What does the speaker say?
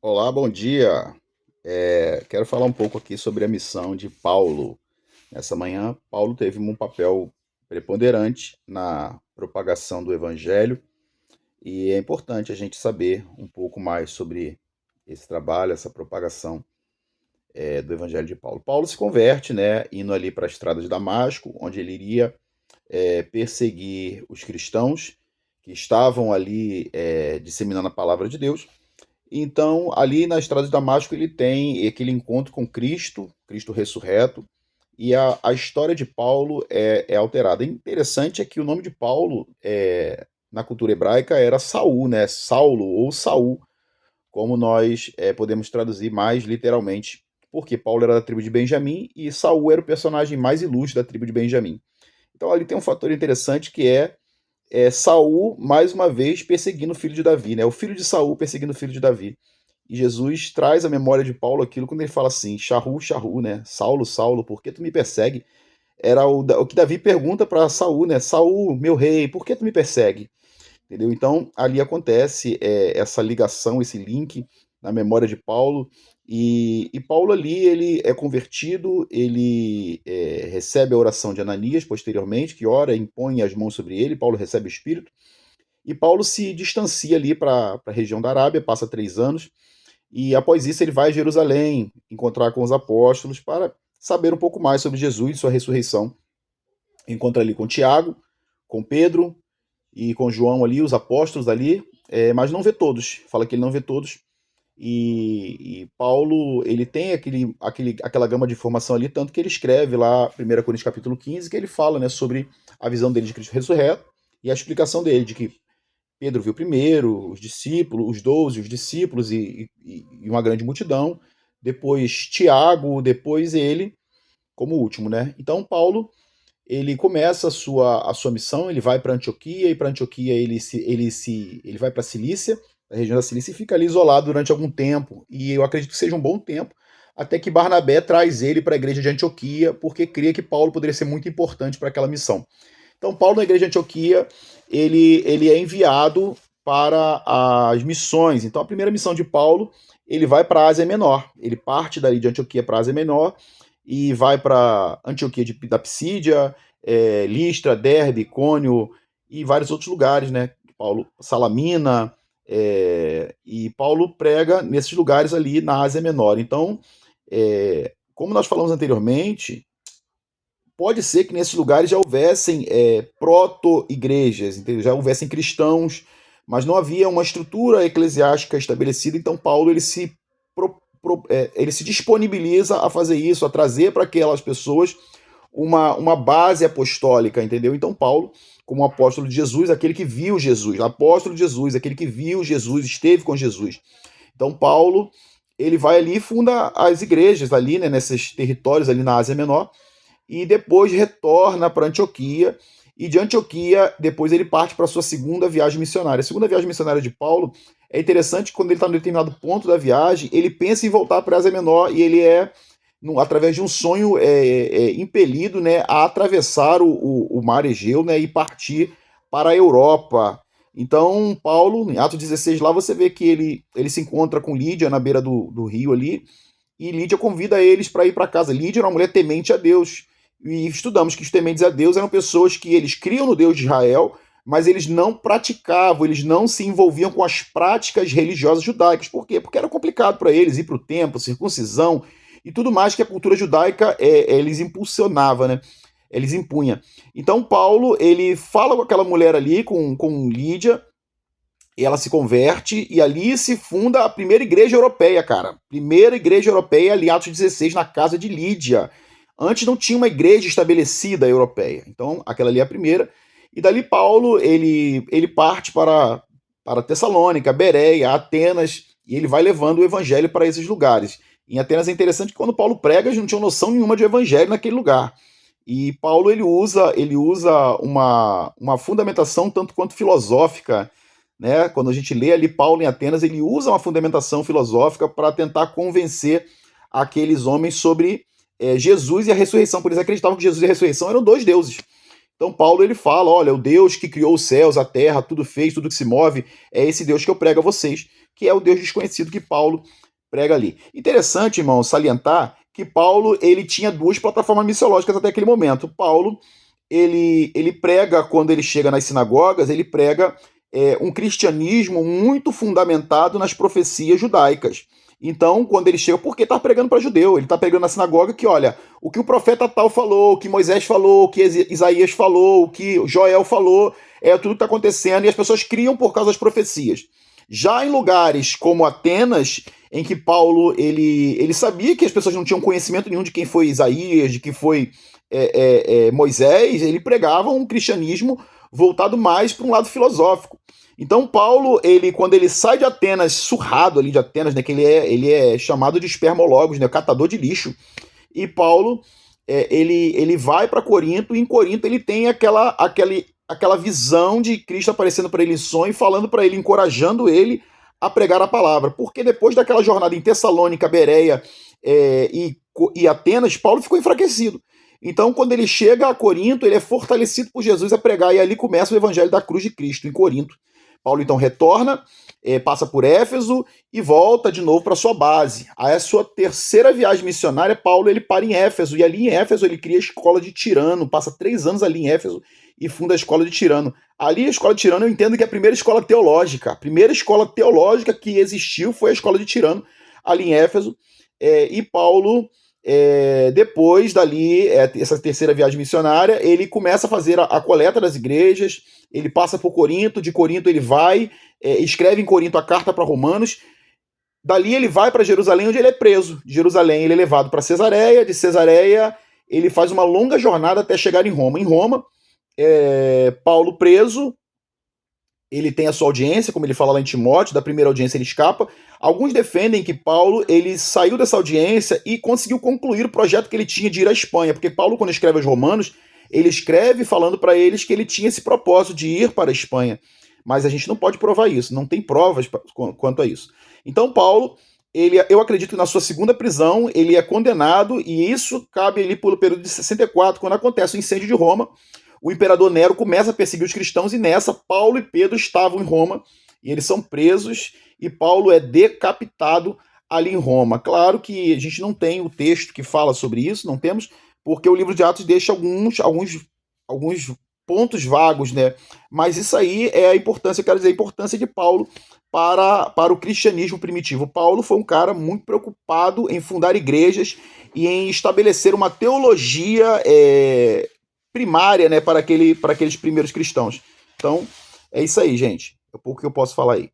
Olá, bom dia. Quero falar um pouco aqui sobre a missão de Paulo. Nessa manhã, Paulo teve um papel preponderante na propagação do Evangelho e é importante a gente saber um pouco mais sobre esse trabalho, essa propagação do Evangelho de Paulo. Paulo se converte, né, indo ali para a estrada de Damasco, onde ele iria perseguir os cristãos que estavam ali disseminando a palavra de Deus. Então, ali na estrada de Damasco, ele tem aquele encontro com Cristo, Cristo ressurreto, e a história de Paulo é alterada. Interessante é que o nome de Paulo, na cultura hebraica, era Saul, né? Saulo ou Saul, como nós podemos traduzir mais literalmente, porque Paulo era da tribo de Benjamim e Saul era o personagem mais ilustre da tribo de Benjamim. Então, ali tem um fator interessante que é Saul, mais uma vez, perseguindo o filho de Davi, né? O filho de Saul perseguindo o filho de Davi. E Jesus traz à memória de Paulo aquilo quando ele fala assim: Charru, Charru, né? Saulo, Saulo, por que tu me persegue? Era o que Davi pergunta para Saul, né? Saul, meu rei, por que tu me persegue? Entendeu? Então ali acontece essa ligação, esse link na memória de Paulo. E Paulo ali ele é convertido, ele recebe a oração de Ananias posteriormente, que ora, impõe as mãos sobre ele, Paulo recebe o Espírito, e Paulo se distancia ali para a região da Arábia, passa 3 anos, e após isso ele vai a Jerusalém encontrar com os apóstolos para saber um pouco mais sobre Jesus e sua ressurreição. Encontra ali com Tiago, com Pedro e com João ali, os apóstolos ali, mas não vê todos. Fala que ele não vê todos. E Paulo, ele tem aquela gama de informação ali, tanto que ele escreve lá, 1 Coríntios capítulo 15, que ele fala, né, sobre a visão dele de Cristo ressurreto e a explicação dele, de que Pedro viu primeiro, os discípulos, os 12, os discípulos e uma grande multidão. Depois Tiago, depois ele, como último, né? Então Paulo, ele começa a sua missão, ele vai para Antioquia, e para Antioquia ele vai para a Cilícia, a região da Cilícia, e fica ali isolado durante algum tempo. E eu acredito que seja um bom tempo, até que Barnabé traz ele para a igreja de Antioquia, porque cria que Paulo poderia ser muito importante para aquela missão. Então, Paulo, na igreja de Antioquia, ele é enviado para as missões. Então, a primeira missão de Paulo, ele vai para a Ásia Menor. Ele parte dali de Antioquia para a Ásia Menor e vai para Antioquia da Psídia, Listra, Derbe, Cônio e vários outros lugares, né? Paulo, Salamina, e Paulo prega nesses lugares ali na Ásia Menor. Então, como nós falamos anteriormente, pode ser que nesses lugares já houvessem proto-igrejas, entendeu? Já houvessem cristãos, mas não havia uma estrutura eclesiástica estabelecida. Então Paulo ele se disponibiliza a fazer isso, a trazer para aquelas pessoas uma base apostólica, entendeu? Então Paulo, como apóstolo de Jesus, aquele que viu Jesus, apóstolo de Jesus, aquele que viu Jesus, esteve com Jesus. Então Paulo, ele vai ali e funda as igrejas ali, né, nesses territórios ali na Ásia Menor, e depois retorna para Antioquia, e de Antioquia, depois ele parte para a sua segunda viagem missionária. A segunda viagem missionária de Paulo é interessante, quando ele está em determinado ponto da viagem, ele pensa em voltar para a Ásia Menor, e ele através de um sonho, impelido, né, a atravessar o mar Egeu, né, e partir para a Europa. Então, Paulo, em Atos 16, lá você vê que ele se encontra com Lídia na beira do rio ali, e Lídia convida eles para ir para casa. Lídia era uma mulher temente a Deus. E estudamos que os tementes a Deus eram pessoas que eles criam no Deus de Israel, mas eles não praticavam, eles não se envolviam com as práticas religiosas judaicas. Por quê? Porque era complicado para eles ir para o templo, circuncisão e tudo mais que a cultura judaica eles impulsionava, né? Eles impunha. Então Paulo, ele fala com aquela mulher ali, com Lídia, e ela se converte e ali se funda a primeira igreja europeia, cara. Primeira igreja europeia ali, Atos 16, na casa de Lídia. Antes não tinha uma igreja estabelecida europeia. Então, aquela ali é a primeira. E dali Paulo, ele parte para Tessalônica, Bereia, Atenas, e ele vai levando o evangelho para esses lugares. Em Atenas é interessante que quando Paulo prega, eles não tinham noção nenhuma de evangelho naquele lugar. E Paulo ele usa uma fundamentação tanto quanto filosófica, né? Quando a gente lê ali Paulo em Atenas, ele usa uma fundamentação filosófica para tentar convencer aqueles homens sobre Jesus e a ressurreição, por eles acreditavam que Jesus e a ressurreição eram dois deuses. Então Paulo ele fala, olha, o Deus que criou os céus, a terra, tudo fez, tudo que se move, é esse Deus que eu prego a vocês, que é o Deus desconhecido que Paulo prega ali. Interessante, irmão, salientar que Paulo ele tinha duas plataformas missiológicas até aquele momento. Paulo ele prega, quando ele chega nas sinagogas, ele prega um cristianismo muito fundamentado nas profecias judaicas. Então, quando ele chega, porque está pregando para judeu, ele está pregando na sinagoga que, olha, o que o profeta tal falou, o que Moisés falou, o que Isaías falou, o que Joel falou, tudo que está acontecendo, e as pessoas criam por causa das profecias. Já em lugares como Atenas, em que Paulo ele sabia que as pessoas não tinham conhecimento nenhum de quem foi Isaías, de quem foi Moisés, ele pregava um cristianismo voltado mais para um lado filosófico. Então Paulo, quando ele sai de Atenas, surrado ali de Atenas, né, que ele é chamado de espermologos, né, catador de lixo, e Paulo ele vai para Corinto, e em Corinto ele tem aquela visão de Cristo aparecendo para ele em sonho, falando para ele, encorajando ele a pregar a palavra, porque depois daquela jornada em Tessalônica, Bereia e Atenas, Paulo ficou enfraquecido. Então, quando ele chega a Corinto, ele é fortalecido por Jesus a pregar, e ali começa o evangelho da cruz de Cristo, em Corinto. Paulo, então, retorna, passa por Éfeso e volta de novo para sua base. A sua terceira viagem missionária, Paulo ele para em Éfeso, e ali em Éfeso ele cria a escola de Tirano, passa 3 anos ali em Éfeso e funda a escola de Tirano. Ali a escola de Tirano eu entendo que é a primeira escola teológica. A primeira escola teológica que existiu foi a escola de Tirano, ali em Éfeso. E Paulo, depois dali, essa terceira viagem missionária, ele começa a fazer a coleta das igrejas, ele passa por Corinto, de Corinto ele vai, escreve em Corinto a carta para Romanos, dali ele vai para Jerusalém, onde ele é preso. De Jerusalém ele é levado para Cesareia, de Cesareia ele faz uma longa jornada até chegar em Roma. Em Roma, Paulo preso, ele tem a sua audiência, como ele fala lá em Timóteo, da primeira audiência ele escapa. Alguns defendem que Paulo ele saiu dessa audiência e conseguiu concluir o projeto que ele tinha de ir à Espanha, porque Paulo, quando escreve aos Romanos, ele escreve falando para eles que ele tinha esse propósito de ir para a Espanha. Mas a gente não pode provar isso, não tem provas quanto a isso. Então Paulo, eu acredito que na sua segunda prisão, ele é condenado, e isso cabe ali pelo período de 64, quando acontece o incêndio de Roma. O imperador Nero começa a perseguir os cristãos, e nessa, Paulo e Pedro estavam em Roma, e eles são presos, e Paulo é decapitado ali em Roma. Claro que a gente não tem o texto que fala sobre isso, não temos, porque o livro de Atos deixa alguns pontos vagos, né? Mas isso aí é a importância, eu quero dizer, a importância de Paulo para o cristianismo primitivo. Paulo foi um cara muito preocupado em fundar igrejas e em estabelecer uma teologia primária, né, para aqueles primeiros cristãos. Então, é isso aí, gente. É pouco que eu posso falar aí.